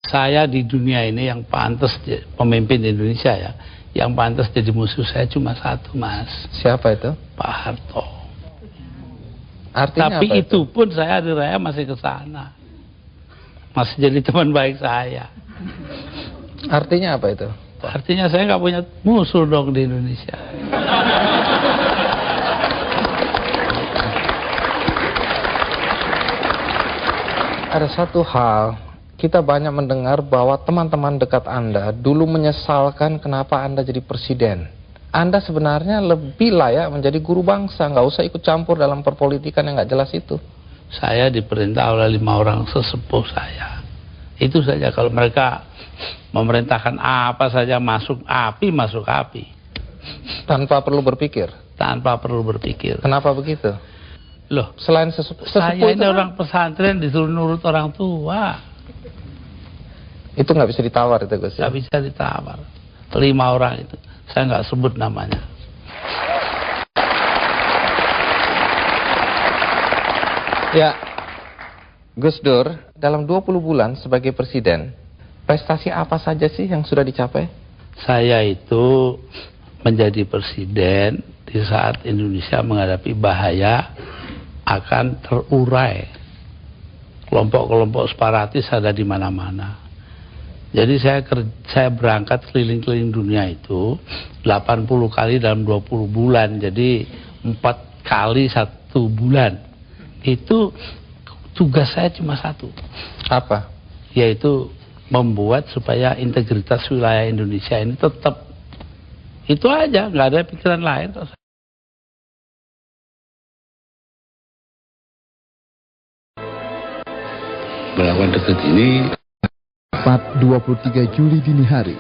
Saya di dunia ini yang pantas pemimpin Indonesia ya, yang pantas jadi musuh saya cuma satu, Mas. Siapa itu? Pak Harto. Artinya tapi apa itu pun saya di raya masih ke sana, masih jadi teman baik saya. Artinya apa itu? Artinya saya nggak punya musuh dong di Indonesia. Ada satu hal, kita banyak mendengar bahwa teman-teman dekat Anda dulu menyesalkan kenapa Anda jadi presiden. Anda sebenarnya lebih layak menjadi guru bangsa, nggak usah ikut campur dalam perpolitikan yang nggak jelas itu. Saya diperintah oleh 5 orang sesepuh saya. Itu saja, kalau mereka memerintahkan apa saja masuk api, masuk api. Tanpa perlu berpikir? Tanpa perlu berpikir. Kenapa begitu? Loh, selain sesepuh saya ini itu orang pesantren disuruh nurut orang tua. Itu nggak bisa ditawar itu, Gus? Nggak bisa ditawar. 5 orang itu, saya nggak sebut namanya. Ya, Gus Dur, dalam 20 bulan sebagai presiden, prestasi apa saja sih yang sudah dicapai? Saya itu menjadi presiden di saat Indonesia menghadapi bahaya akan terurai. Kelompok-kelompok separatis ada di mana-mana. Jadi saya berangkat keliling-keliling dunia itu 80 kali dalam 20 bulan. Jadi 4 kali 1 bulan. Itu tugas saya cuma satu. Apa? Yaitu membuat supaya integritas wilayah Indonesia ini tetap. Itu aja, nggak ada pikiran lain. Melawan dekat ini. 23 Juli dini hari,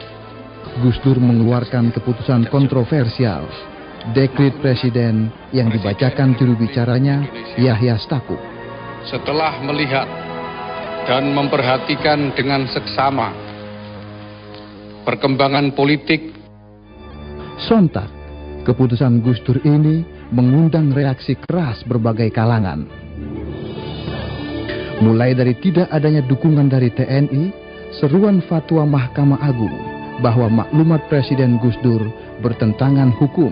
Gus Dur mengeluarkan keputusan kontroversial, dekret presiden yang dibacakan juru bicaranya Yahya Stakuf. Setelah melihat dan memperhatikan dengan seksama perkembangan politik, sontak keputusan Gus Dur ini mengundang reaksi keras berbagai kalangan. Mulai dari tidak adanya dukungan dari TNI, seruan fatwa Mahkamah Agung bahwa maklumat Presiden Gus Dur bertentangan hukum,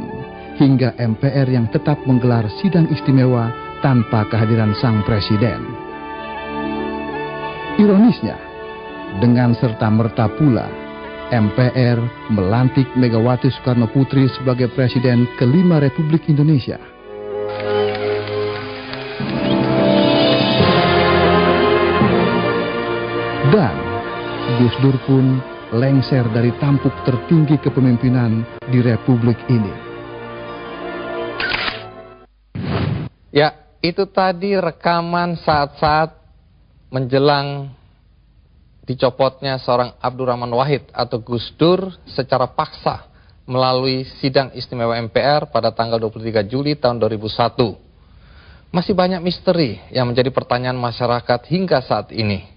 hingga MPR yang tetap menggelar sidang istimewa tanpa kehadiran sang presiden. Ironisnya, dengan serta-merta pula, MPR melantik Megawati Soekarno Putri sebagai Presiden ke-5 Republik Indonesia. Dan Gus Dur pun lengser dari tampuk tertinggi kepemimpinan di Republik ini. Ya, itu tadi rekaman saat-saat menjelang dicopotnya seorang Abdurrahman Wahid atau Gus Dur secara paksa melalui sidang istimewa MPR pada tanggal 23 Juli tahun 2001. Masih banyak misteri yang menjadi pertanyaan masyarakat hingga saat ini.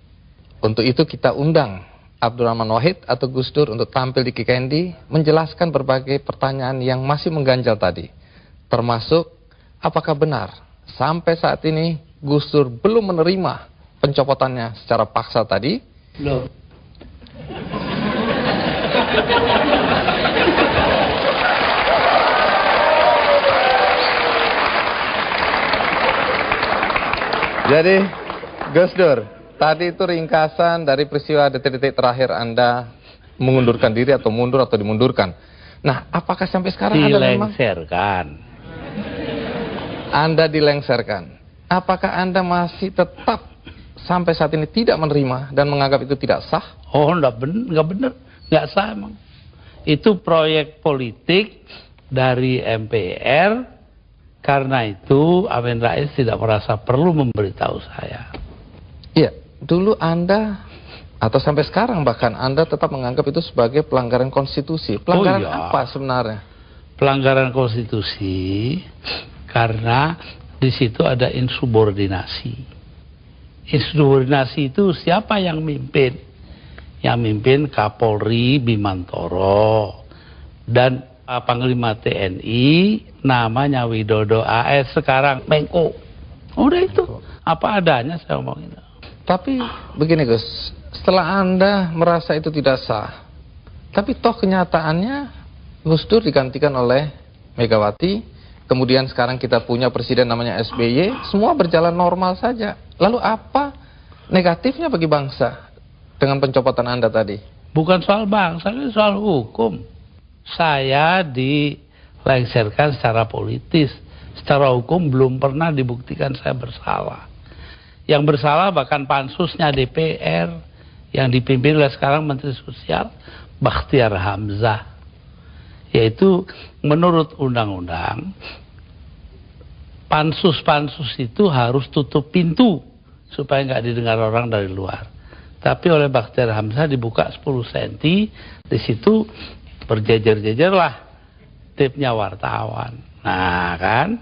Untuk itu kita undang Abdurrahman Wahid atau Gus Dur untuk tampil di Kikendi menjelaskan berbagai pertanyaan yang masih mengganjal tadi. Termasuk, apakah benar sampai saat ini Gus Dur belum menerima pencopotannya secara paksa tadi? Loh. Jadi, Gus Dur, tadi itu ringkasan dari peristiwa detik-detik terakhir Anda mengundurkan diri atau mundur atau dimundurkan. Nah, apakah sampai sekarang Anda memang... Anda dilengserkan. Apakah Anda masih tetap sampai saat ini tidak menerima dan menganggap itu tidak sah? Oh, enggak benar, enggak sah emang. Itu proyek politik dari MPR, karena itu Amin Rais tidak merasa perlu memberitahu saya. Iya, dulu Anda atau sampai sekarang bahkan Anda tetap menganggap itu sebagai pelanggaran konstitusi. Pelanggaran apa sebenarnya? Pelanggaran konstitusi karena di situ ada insubordinasi. Insubordinasi itu siapa yang mimpin? Yang mimpin Kapolri Bimantoro dan Panglima TNI namanya Widodo AS, sekarang Menko. Udah itu apa adanya saya ngomong itu. Tapi begini Gus, setelah Anda merasa itu tidak sah, tapi toh kenyataannya Gus Dur digantikan oleh Megawati, kemudian sekarang kita punya presiden namanya SBY, semua berjalan normal saja. Lalu apa negatifnya bagi bangsa dengan pencopotan Anda tadi? Bukan soal bangsa, ini soal hukum. Saya dilengsarkan secara politis. Secara hukum belum pernah dibuktikan saya bersalah. Yang bersalah bahkan pansusnya DPR yang dipimpin oleh sekarang Menteri Sosial Bakhtiar Hamzah. Yaitu menurut undang-undang pansus-pansus itu harus tutup pintu supaya nggak didengar orang dari luar. Tapi oleh Bakhtiar Hamzah dibuka 10 cm, di situ berjejer-jejerlah tipnya wartawan. Nah kan,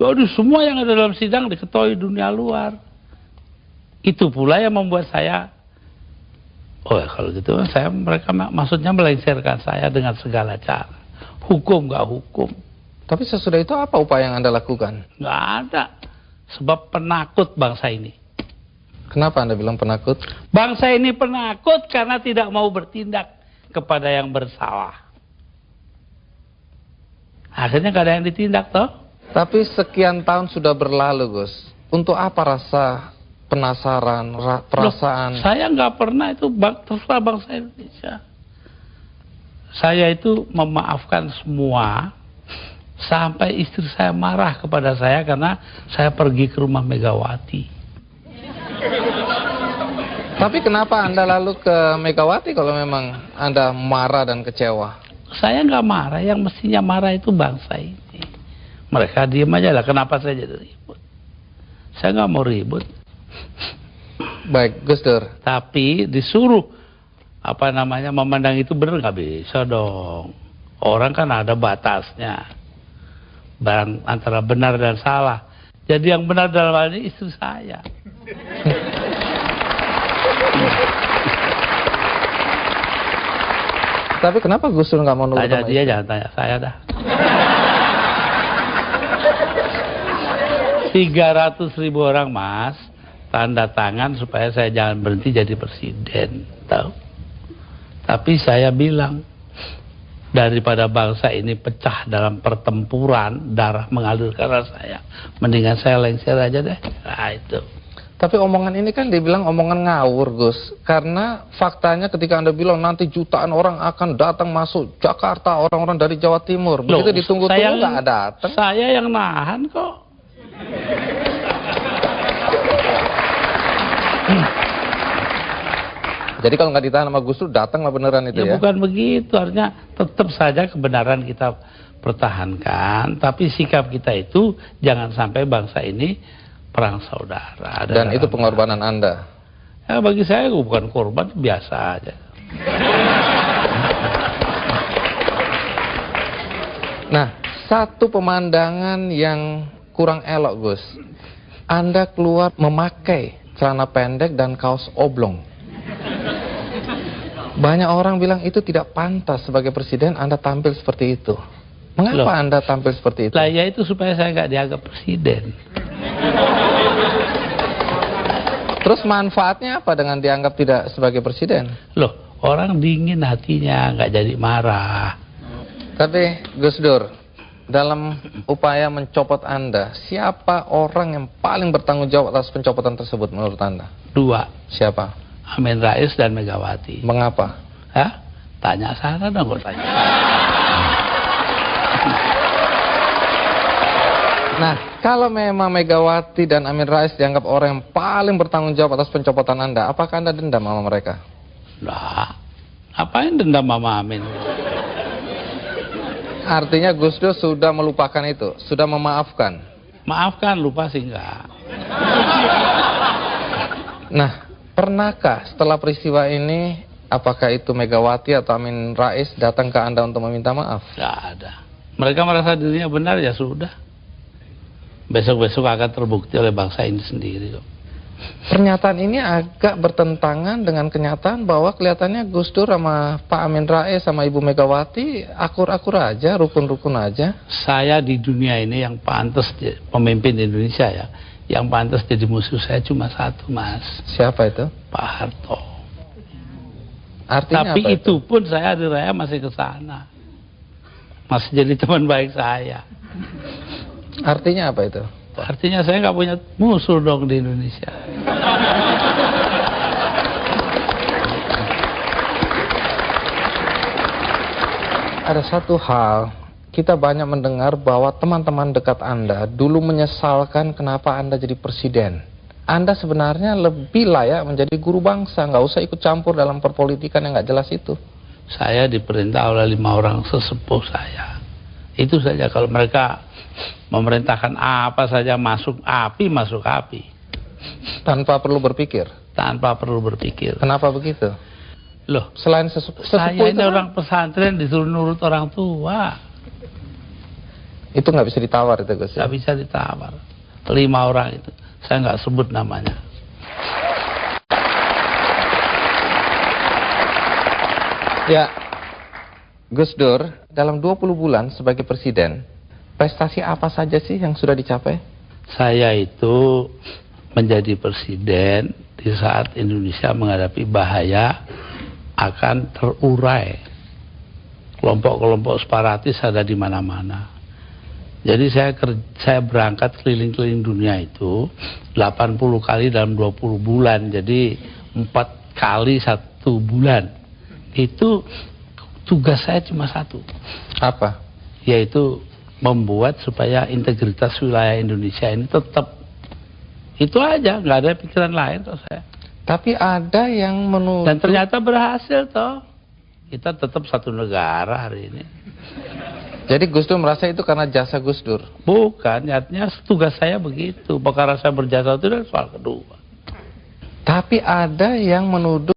waduh, semua yang ada dalam sidang diketahui dunia luar. Itu pula yang membuat saya, oh ya kalau gitu mereka maksudnya melengsarkan saya dengan segala cara. Hukum nggak hukum. Tapi sesudah itu apa upaya yang Anda lakukan? Nggak ada. Sebab penakut bangsa ini. Kenapa Anda bilang penakut? Bangsa ini penakut karena tidak mau bertindak kepada yang bersalah. Akhirnya nggak ada yang ditindak toh. Tapi sekian tahun sudah berlalu, Gus. Untuk apa rasa penasaran, perasaan? Loh, saya nggak pernah itu terserah bangsa Indonesia. Saya itu memaafkan semua sampai istri saya marah kepada saya karena saya pergi ke rumah Megawati. Tapi kenapa Anda lalu ke Megawati kalau memang Anda marah dan kecewa? Saya nggak marah, yang mestinya marah itu bangsa ini. Mereka diem aja lah, kenapa saya jadi ribut? Saya nggak mau ribut. Baik, Gus Dur. Tapi disuruh memandang itu benar nggak bisa dong. Orang kan ada batasnya. Antara benar dan salah. Jadi yang benar dalam hal ini istri saya. Tapi kenapa Gus Dur nggak mau nurut? Tanya dia, jangan tanya saya dah. 300.000 orang mas tanda tangan supaya saya jangan berhenti jadi presiden, tahu? Tapi saya bilang, daripada bangsa ini pecah dalam pertempuran, darah mengalir karena saya, mendingan saya lengser aja deh. Nah itu. Tapi omongan ini kan dibilang omongan ngawur, Gus. Karena faktanya ketika Anda bilang nanti jutaan orang akan datang masuk Jakarta, orang-orang dari Jawa Timur. Begitu ditunggu-tunggu nggak datang. Saya yang nahan kok. Jadi kalau nggak ditahan sama Gus Dur, datanglah beneran itu ya? Bukan begitu, artinya tetap saja kebenaran kita pertahankan, tapi sikap kita itu jangan sampai bangsa ini perang saudara. Dan itu pengorbanan Anda? Ya bagi saya bukan korban, biasa aja. Nah, satu pemandangan yang kurang elok, Gus. Anda keluar memakai celana pendek dan kaos oblong. Banyak orang bilang itu tidak pantas sebagai presiden Anda tampil seperti itu. Mengapa Anda tampil seperti itu? Lah ya itu supaya saya nggak dianggap presiden. Terus manfaatnya apa dengan dianggap tidak sebagai presiden? Loh, orang dingin hatinya, nggak jadi marah. Tapi Gus Dur, dalam upaya mencopot Anda, siapa orang yang paling bertanggung jawab atas pencopotan tersebut menurut Anda? 2. Siapa? Amin Rais dan Megawati. Mengapa? Hah? Tanya sana dong, gue tanya. Nah, kalau memang Megawati dan Amin Rais dianggap orang yang paling bertanggung jawab atas pencopotan Anda, apakah Anda dendam sama mereka? Nah, ngapain dendam sama Amin? Artinya Gus Dur sudah melupakan itu, sudah memaafkan. Maafkan, lupa sih enggak. Nah, pernahkah setelah peristiwa ini, apakah itu Megawati atau Amin Rais datang ke Anda untuk meminta maaf? Enggak ada. Mereka merasa dirinya benar, ya sudah. Besok-besok akan terbukti oleh bangsa ini sendiri kok. Pernyataan ini agak bertentangan dengan kenyataan bahwa kelihatannya Gus Dur sama Pak Amin Rais sama Ibu Megawati akur-akur aja, rukun-rukun aja. Saya di dunia ini yang pantas pemimpin Indonesia ya, yang pantas jadi musuh saya cuma satu, Mas. Siapa itu? Pak Harto. Artinya Tapi apa itu pun saya hari raya masih ke sana. Masih jadi teman baik saya. Artinya apa itu? Artinya saya nggak punya musuh dong di Indonesia. Ada satu hal, kita banyak mendengar bahwa teman-teman dekat Anda dulu menyesalkan kenapa Anda jadi presiden. Anda sebenarnya lebih layak menjadi guru bangsa, nggak usah ikut campur dalam perpolitikan yang nggak jelas itu. Saya diperintah oleh 5 orang sesepuh saya. Itu saja, kalau mereka memerintahkan apa saja masuk api, masuk api. Tanpa perlu berpikir. Tanpa perlu berpikir. Kenapa begitu? Loh, Selain sesepuh saya itu ini kan, orang pesantren disuruh nurut orang tua. itu nggak bisa ditawar itu Gus. Nggak bisa ditawar. 5 orang itu, saya nggak sebut namanya. Ya, Gus Dur, dalam 20 bulan sebagai presiden, prestasi apa saja sih yang sudah dicapai? Saya itu menjadi presiden di saat Indonesia menghadapi bahaya akan terurai. Kelompok-kelompok separatis ada di mana-mana. Jadi saya berangkat keliling-keliling dunia itu 80 kali dalam 20 bulan. Jadi 4 kali 1 bulan. Itu tugas saya cuma satu. Apa? Yaitu membuat supaya integritas wilayah Indonesia ini tetap. Itu aja, nggak ada pikiran lain kok saya. Tapi ada yang menuduh. Dan ternyata berhasil toh. Kita tetap satu negara hari ini. Jadi Gus Dur merasa itu karena jasa Gus Dur? Bukan, artinya tugas saya begitu. Perkara saya berjasa itu adalah soal kedua. Tapi ada yang menuduh